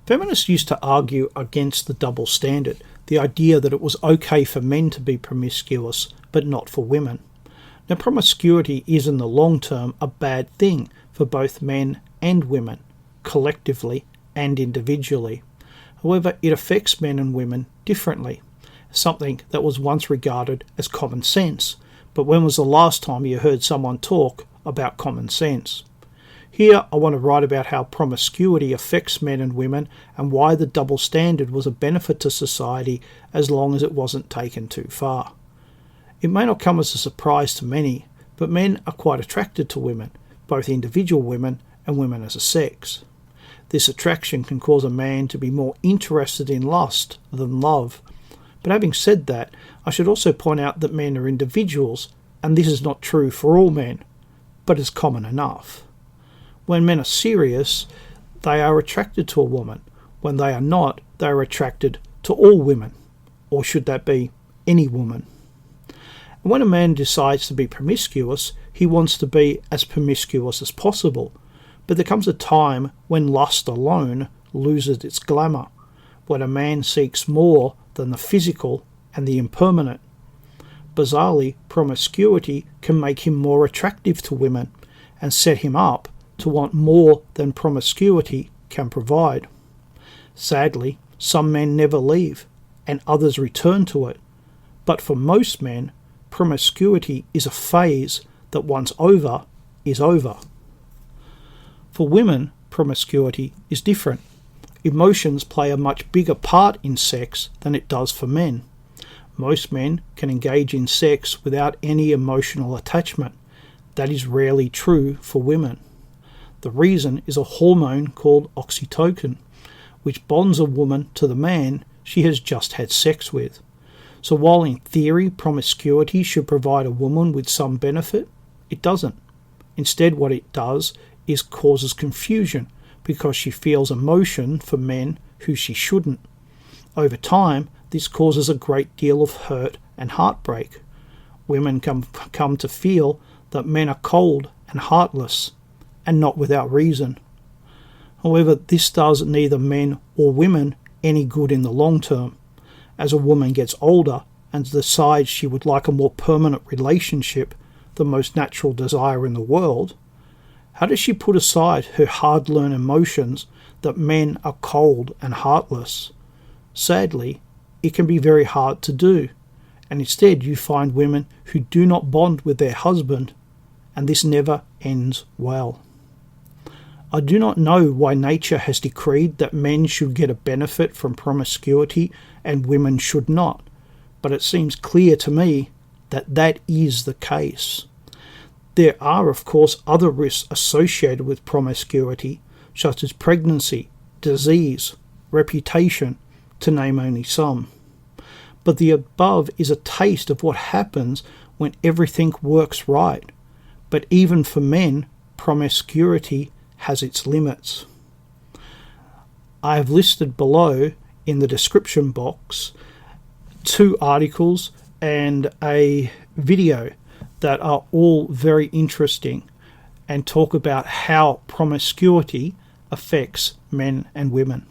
Feminists used to argue against the double standard, the idea that it was okay for men to be promiscuous, but not for women. Now, promiscuity is in the long term a bad thing for both men and women, collectively and individually. However, it affects men and women differently, something that was once regarded as common sense. But when was the last time you heard someone talk about common sense? Here I want to write about how promiscuity affects men and women and why the double standard was a benefit to society as long as it wasn't taken too far. It may not come as a surprise to many, but men are quite attracted to women, both individual women and women as a sex. This attraction can cause a man to be more interested in lust than love. But having said that, I should also point out that men are individuals, and this is not true for all men, but is common enough. When men are serious, they are attracted to a woman. When they are not, they are attracted to all women. Or should that be any woman? And when a man decides to be promiscuous, he wants to be as promiscuous as possible. But there comes a time when lust alone loses its glamour, when a man seeks more than the physical and the impermanent. Bizarrely, promiscuity can make him more attractive to women and set him up to want more than promiscuity can provide. Sadly, some men never leave, and others return to it. But for most men, promiscuity is a phase that once over is over. For women, promiscuity is different. Emotions play a much bigger part in sex than it does for men. Most men can engage in sex without any emotional attachment. That is rarely true for women. The reason is a hormone called oxytocin, which bonds a woman to the man she has just had sex with. So while in theory promiscuity should provide a woman with some benefit, it doesn't. Instead, what it does is causes confusion because she feels emotion for men who she shouldn't. Over time, this causes a great deal of hurt and heartbreak. Women come to feel that men are cold and heartless, and not without reason. However, this does neither men or women any good in the long term. As a woman gets older and decides she would like a more permanent relationship, the most natural desire in the world, how does she put aside her hard-learned emotions that men are cold and heartless? Sadly, it can be very hard to do, and instead you find women who do not bond with their husband, and this never ends well. I do not know why nature has decreed that men should get a benefit from promiscuity and women should not, but it seems clear to me that that is the case. There are, of course, other risks associated with promiscuity, such as pregnancy, disease, reputation, to name only some. But the above is a taste of what happens when everything works right. But even for men, promiscuity has its limits. I have listed below in the description box 2 articles and a video that are all very interesting and talk about how promiscuity affects men and women.